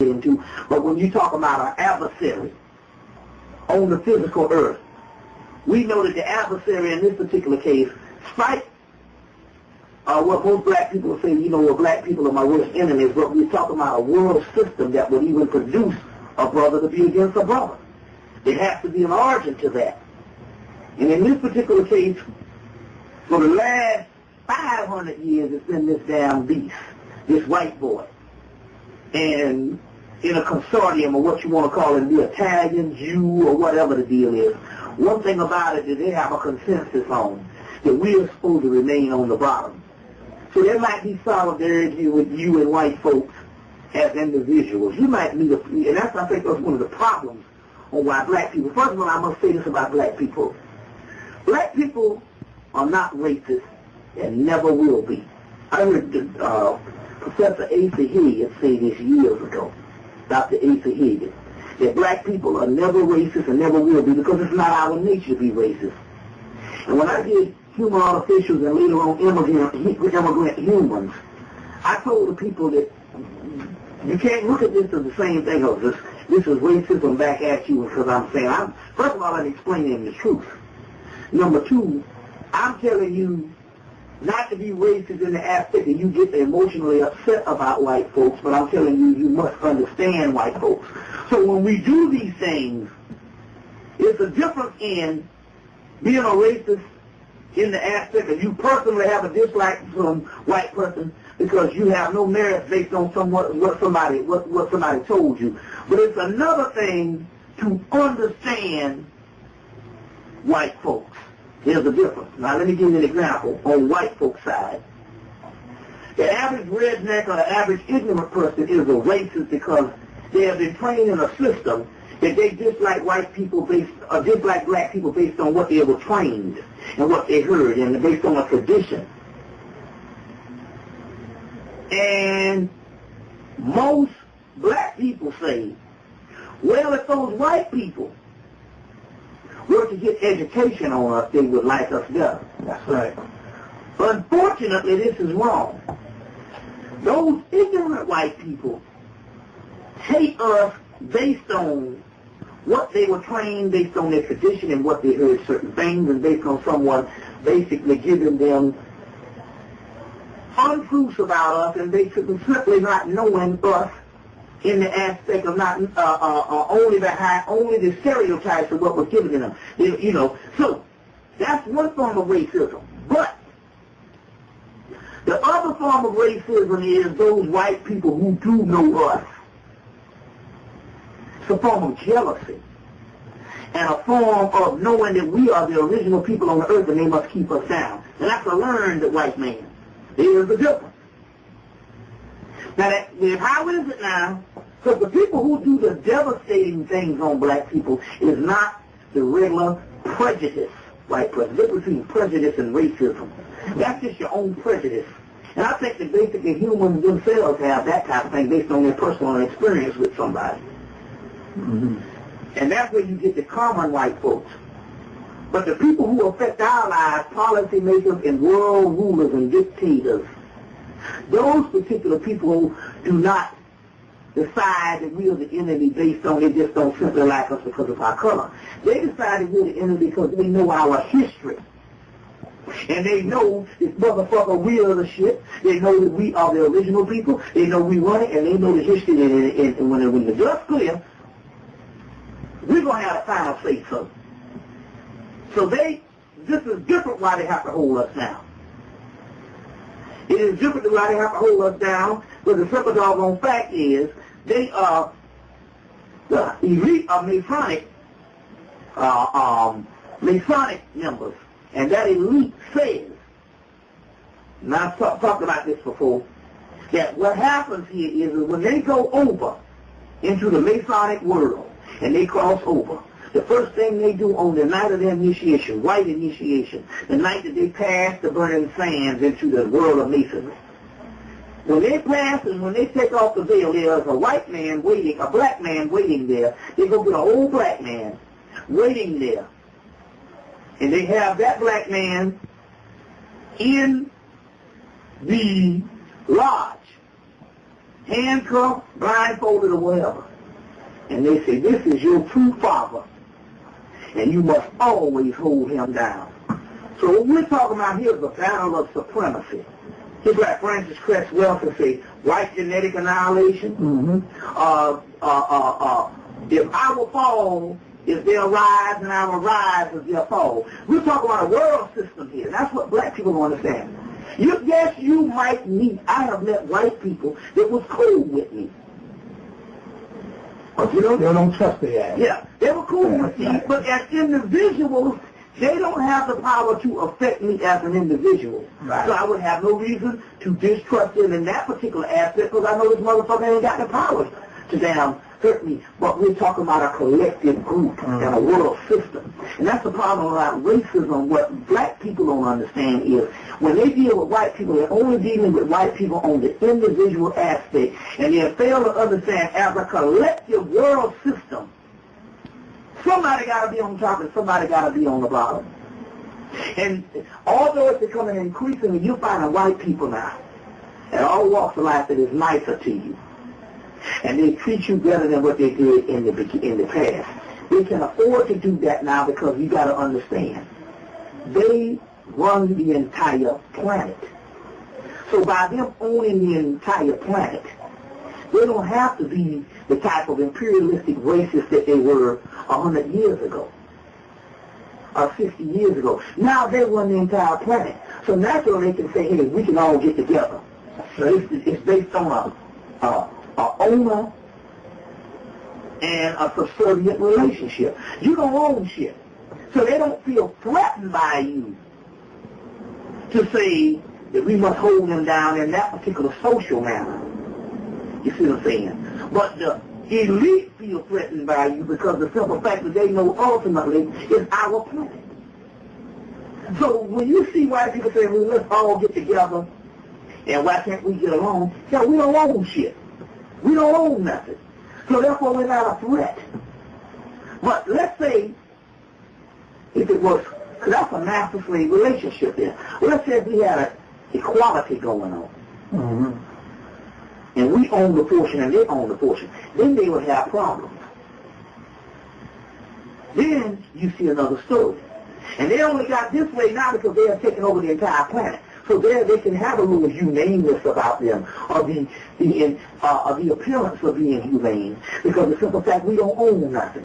into, but when you talk about an adversary on the physical earth, we know that the adversary in this particular case, despite what most black people say, you know, well, black people are my worst enemies, but we're talking about a world system that would even produce a brother to be against a brother. There has to be an origin to that. And in this particular case, for the last 500 years, it's been this damn beast, this white boy. And in a consortium, or what you want to call it, the Italian, Jew, or whatever the deal is, one thing about it is they have a consensus on that we are supposed to remain on the bottom. So there might be solidarity with you and white folks as individuals. You might meet and that's, I think, that's one of the problems on why black people. First of all, I must say this about black people. Black people are not racist and never will be. I heard Professor Asa Higgins say this years ago, Dr. Asa Higgins, that black people are never racist and never will be because it's not our nature to be racist. And when I did human artificials and later on immigrant humans, I told the people that you can't look at this as the same thing as this is racism back at you because I'm saying, first of all, I'm explaining the truth. Number two, I'm telling you not to be racist in the aspect that you get emotionally upset about white folks, but I'm telling you, you must understand white folks. So when we do these things, it's a difference in being a racist in the aspect that you personally have a dislike to some white person because you have no merit based on what somebody told you. But it's another thing to understand white folks. There's a difference. Now let me give you an example on white folks' side. The average redneck or the average ignorant person is a racist because they have been trained in a system that they dislike white people dislike black people based on what they were trained and what they heard and based on a tradition. And most black people say, well, if those white people were to get education on us, they would like us better. That's right. Unfortunately, this is wrong. Those ignorant white people hate us based on what they were trained, based on their tradition and what they heard certain things, and based on someone basically giving them untruths about us, and basically simply not knowing us in the aspect of not only the stereotypes of what was given to them. You know, so that's one form of racism. But the other form of racism is those white people who do know us. It's a form of jealousy and a form of knowing that we are the original people on the earth and they must keep us down. And that's a learned white man. There's the difference. Now, how is it now? Because the people who do the devastating things on black people is not the regular prejudice, white prejudice. The difference between prejudice and racism. That's just your own prejudice. And I think that basically humans themselves have that type of thing based on their personal experience with somebody. Mm-hmm. And that's where you get the common white folks. But the people who affect our lives, policymakers and world rulers and dictators, those particular people do not decide that we are the enemy based on they just don't simply like us because of our color. They decide that we're the enemy because they know our history. And they know this motherfucker, we are the shit. They know that we are the original people. They know we run it, and they know the history. And when the dust clear, we're going to have a final say-so. So this is different why they have to hold us down. It is different why they have to hold us down, but the simple doggone fact is they are the elite of Masonic members. And that elite says, and I've talked about this before, that what happens here is when they go over into the Masonic world and they cross over, the first thing they do on the night of their initiation, white initiation, the night that they pass the burning sands into the world of Masonry, when they pass and when they take off the veil, there's a white man waiting, a black man waiting there. They go get an old black man waiting there. And they have that black man in the lodge. handcuffed, blindfolded, or whatever. And they say, this is your true father, and you must always hold him down. So what we're talking about here is the battle of supremacy. Just like Francis Cresswell can say, white genetic annihilation. If our fall is their rise, and our rise is their fall. We're talking about a world system here. That's what black people don't understand. Yes, you might meet. I have met white people that was cool with me. But you know, They don't trust the ass. yeah, they were cool with me, but as individuals, they don't have the power to affect me as an individual. Right. So I would have no reason to distrust them in that particular aspect because I know this motherfucker ain't got the power to damn hurt me. But we're talking about a collective group and a world system. And that's the problem about racism. What black people don't understand is when they deal with white people, they're only dealing with white people on the individual aspect. And they fail to understand as a collective world system, somebody got to be on top and somebody got to be on the bottom. And although it's becoming increasingly, you're finding white people now, and all walks of life that is nicer to you. And they treat you better than what they did in the past. They can afford to do that now because you got to understand, they run the entire planet. So by them owning the entire planet, they don't have to be the type of imperialistic racists that they were 100 years ago or 50 years ago. Now they run the entire planet. So naturally they can say, hey, we can all get together. So it's based on a owner and a subservient relationship. You don't own shit. So they don't feel threatened by you to say that we must hold them down in that particular social manner. You see what I'm saying? But the elite feel threatened by you because the simple fact that they know ultimately is our planet. So when you see white people say, well, let's all get together and why can't we get along? Yeah, we don't own shit. We don't own nothing. So therefore we're not a threat. But let's say if it was, because that's a master-slave relationship there. Well, let's say if we had an equality going on. And we own the portion and they own the portion, then they would have problems. Then you see another story. And they only got this way now because they have taken over the entire planet. So there they can have a little humaneness about them, or the appearance of being humane, because the simple fact we don't own nothing.